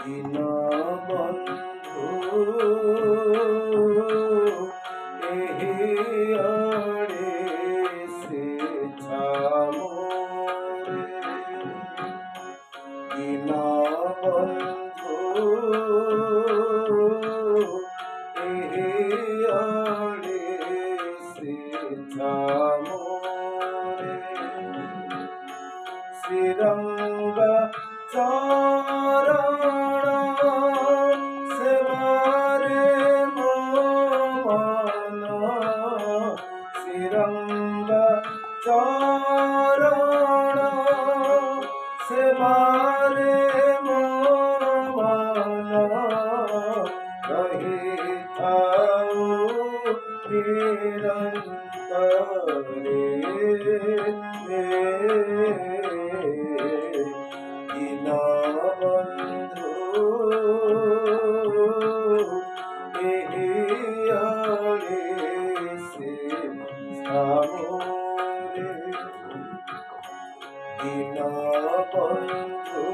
দীনবন্ধু এহি আড়ে সে ছামরে দীনবন্ধু এহি আড়ে সে ছামরে শ্রীরঙ্গ চরণ সেবারে মন শ্রীরঙ্গ চরণ সেবারে মন রহিথাও নিরন্তরে দীনবন্ধু এহি আড়ে সে ছামরে দীনবন্ধু